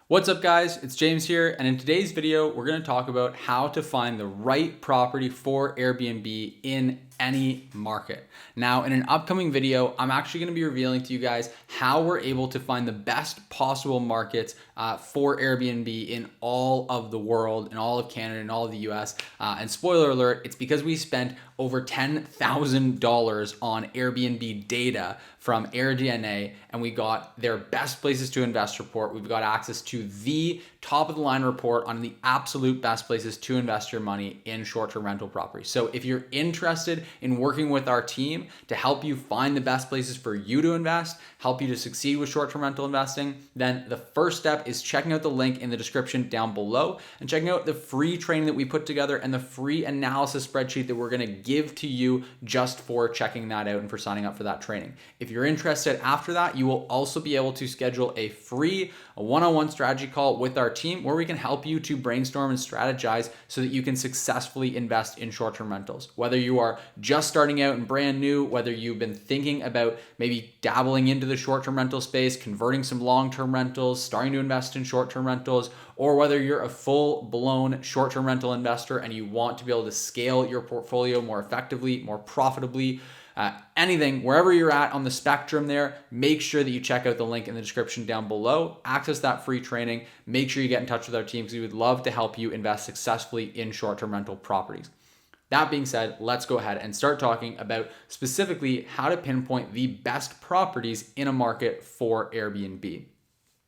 What's up guys, it's James here, and in today's video, we're gonna talk about how to find the right property for Airbnb in any market. Now, in an upcoming video, I'm actually gonna be revealing to you guys how we're able to find the best possible markets for Airbnb in all of the world, in all of Canada, in all of the US. And spoiler alert, it's because we spent over $10,000 on Airbnb data from AirDNA, and we got their best places to invest report. We've got access to the top of the line report on the absolute best places to invest your money in short-term rental properties. So if you're interested in working with our team to help you find the best places for you to invest, help you to succeed with short-term rental investing, then the first step is checking out the link in the description down below and checking out the free training that we put together and the free analysis spreadsheet that we're gonna give to you just for checking that out and for signing up for that training. If you're interested after that, you will also be able to schedule a free one-on-one strategy call with our team where we can help you to brainstorm and strategize so that you can successfully invest in short-term rentals. Whether you are just starting out and brand new, whether you've been thinking about maybe dabbling into the short-term rental space, converting some long-term rentals, starting to invest in short-term rentals, or whether you're a full-blown short-term rental investor and you want to be able to scale your portfolio more effectively, more profitably, anything, wherever you're at on the spectrum there, make sure that you check out the link in the description down below, access that free training, make sure you get in touch with our team because we would love to help you invest successfully in short-term rental properties. That being said, let's go ahead and start talking about specifically how to pinpoint the best properties in a market for Airbnb.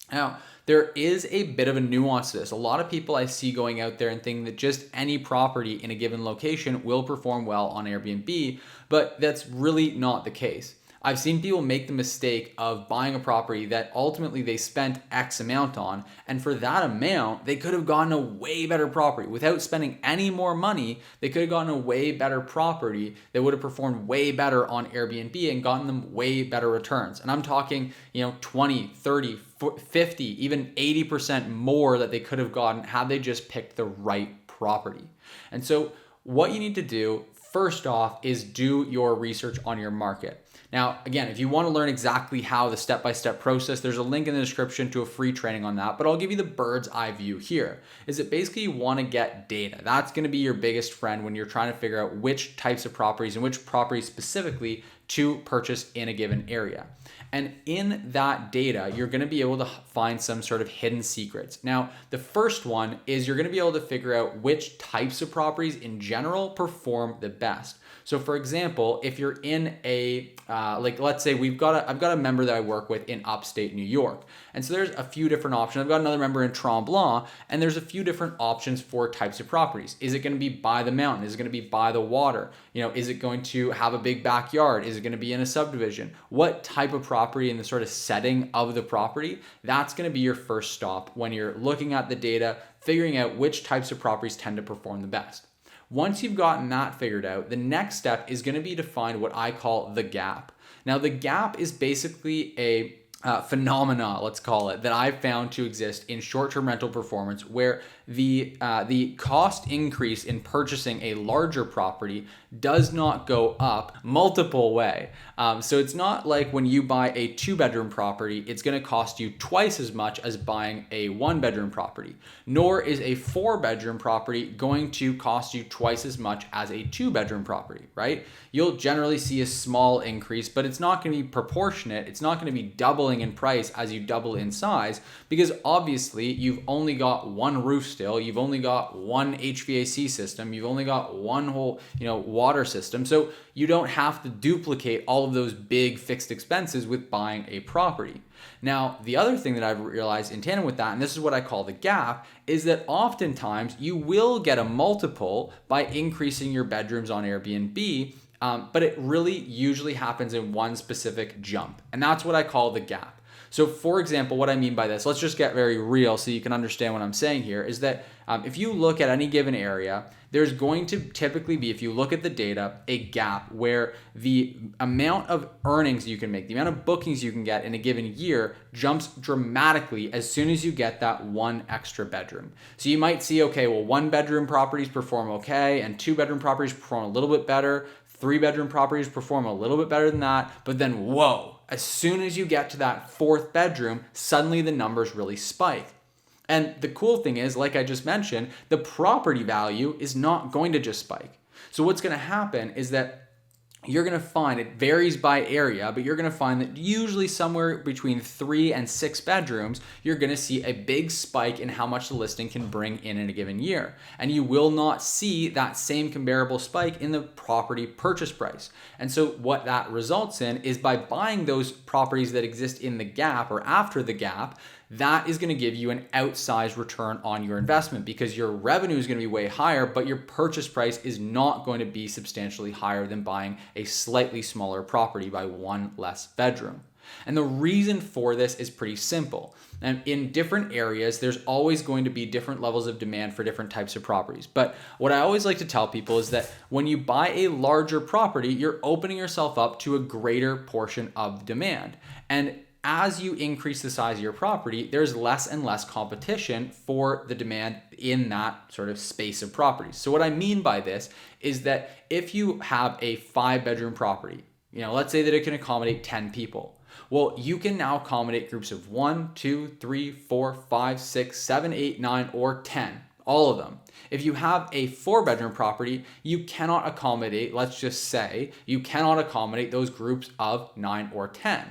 Now, there is a bit of a nuance to this. A lot of people I see going out there and thinking that just any property in a given location will perform well on Airbnb, but that's really not the case. I've seen people make the mistake of buying a property that ultimately they spent X amount on, and for that amount, they could have gotten a way better property. Without spending any more money, they could have gotten a way better property that would have performed way better on Airbnb and gotten them way better returns. And I'm talking, 20, 30, 50, even 80% more that they could have gotten had they just picked the right property. And so what you need to do first off is do your research on your market. Now, again, if you want to learn exactly how the step-by-step process, there's a link in the description to a free training on that, but I'll give you the bird's eye view here. Is that basically you want to get data. That's going to be your biggest friend when you're trying to figure out which types of properties and which properties specifically to purchase in a given area. And in that data, you're going to be able to find some sort of hidden secrets. Now, the first one is you're going to be able to figure out which types of properties in general perform the best. So for example, if you're in a, let's say I've got a member that I work with in upstate New York. And so there's a few different options. I've got another member in Tremblant, and there's a few different options for types of properties. Is it going to be by the mountain? Is it going to be by the water? Is it going to have a big backyard? Is it going to be in a subdivision? What type of property and the sort of setting of the property? That's going to be your first stop when you're looking at the data, figuring out which types of properties tend to perform the best. Once you've gotten that figured out, the next step is going to be to find what I call the gap. Now, the gap is basically a phenomena, let's call it, that I've found to exist in short-term rental performance where the cost increase in purchasing a larger property does not go up multiple way. So it's not like when you buy a 2-bedroom property, it's going to cost you twice as much as buying a 1-bedroom property, nor is a 4-bedroom property going to cost you twice as much as a 2-bedroom property, right? You'll generally see a small increase, but it's not going to be proportionate. It's not going to be doubling in price as you double in size because obviously you've only got one roof still, you've only got one HVAC system, you've only got one whole, water system. So you don't have to duplicate all of those big fixed expenses with buying a property. Now, the other thing that I've realized in tandem with that, and this is what I call the gap, is that oftentimes you will get a multiple by increasing your bedrooms on Airbnb, but it really usually happens in one specific jump. And that's what I call the gap. So for example, what I mean by this, let's just get very real so you can understand what I'm saying here, is that if you look at any given area, there's going to typically be, if you look at the data, a gap where the amount of earnings you can make, the amount of bookings you can get in a given year jumps dramatically as soon as you get that one extra bedroom. So you might see, okay, well, 1-bedroom properties perform okay, and 2-bedroom properties perform a little bit better, 3-bedroom properties perform a little bit better than that, but then whoa, as soon as you get to that 4th bedroom, suddenly the numbers really spike. And the cool thing is, like I just mentioned, the property value is not going to just spike. So what's going to happen is that you're going to find, it varies by area, but you're going to find that usually somewhere between 3 and 6 bedrooms, you're going to see a big spike in how much the listing can bring in a given year. And you will not see that same comparable spike in the property purchase price. And so what that results in is, by buying those properties that exist in the gap or after the gap, that is going to give you an outsized return on your investment, because your revenue is going to be way higher, but your purchase price is not going to be substantially higher than buying a slightly smaller property by 1 less bedroom. And the reason for this is pretty simple. And in different areas, there's always going to be different levels of demand for different types of properties. But what I always like to tell people is that when you buy a larger property, you're opening yourself up to a greater portion of demand. And as you increase the size of your property, there's less and less competition for the demand in that sort of space of properties. So what I mean by this is that if you have a 5-bedroom property, let's say that it can accommodate 10 people. Well, you can now accommodate groups of 1, 2, 3, 4, 5, 6, 7, 8, 9, or 10. All of them. If you have a 4-bedroom property, you cannot accommodate, let's just say, you cannot accommodate those groups of 9 or 10.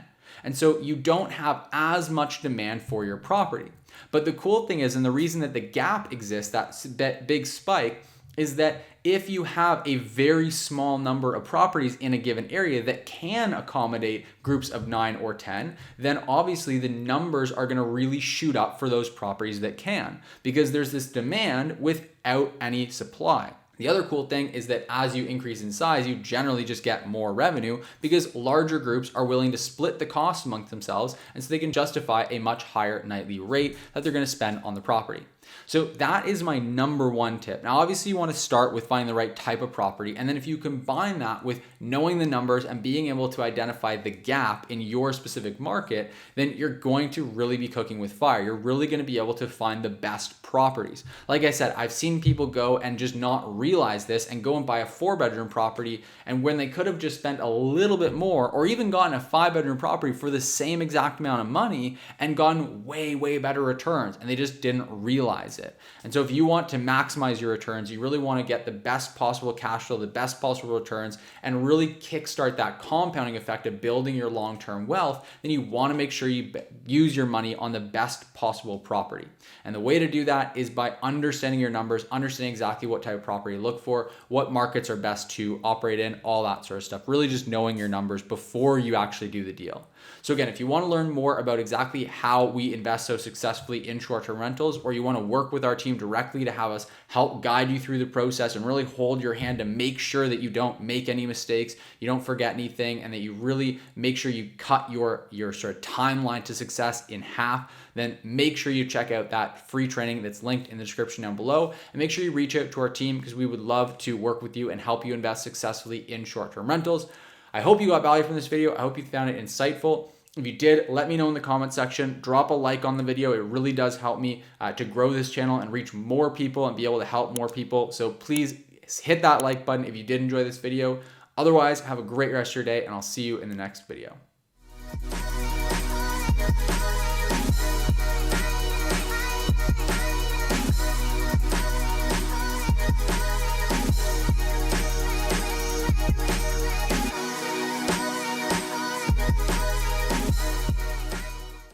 And so you don't have as much demand for your property. But the cool thing is, and the reason that the gap exists, that big spike, is that if you have a very small number of properties in a given area that can accommodate groups of 9 or 10, then obviously the numbers are going to really shoot up for those properties that can, because there's this demand without any supply. The other cool thing is that as you increase in size, you generally just get more revenue, because larger groups are willing to split the cost amongst themselves, and so they can justify a much higher nightly rate that they're going to spend on the property. So that is my number one tip. Now, obviously you want to start with finding the right type of property. And then if you combine that with knowing the numbers and being able to identify the gap in your specific market, then you're going to really be cooking with fire. You're really going to be able to find the best properties. Like I said, I've seen people go and just not realize this and go and buy a 4-bedroom property. And when they could have just spent a little bit more, or even gotten a 5-bedroom property for the same exact amount of money and gotten way, way better returns, and they just didn't realize it. And so if you want to maximize your returns, you really want to get the best possible cash flow, the best possible returns, and really kickstart that compounding effect of building your long-term wealth, then you want to make sure you use your money on the best possible property. And the way to do that is by understanding your numbers, understanding exactly what type of property to look for, what markets are best to operate in, all that sort of stuff. Really just knowing your numbers before you actually do the deal. So again, if you want to learn more about exactly how we invest so successfully in short-term rentals, or you want to work with our team directly to have us help guide you through the process and really hold your hand to make sure that you don't make any mistakes, you don't forget anything, and that you really make sure you cut your sort of timeline to success in half, then make sure you check out that free training that's linked in the description down below, and make sure you reach out to our team, because we would love to work with you and help you invest successfully in short-term rentals. I hope you got value from this video. I hope you found it insightful. If you did, let me know in the comment section. Drop a like on the video. It really does help me to grow this channel and reach more people and be able to help more people. So please hit that like button if you did enjoy this video. Otherwise, have a great rest of your day, and I'll see you in the next video.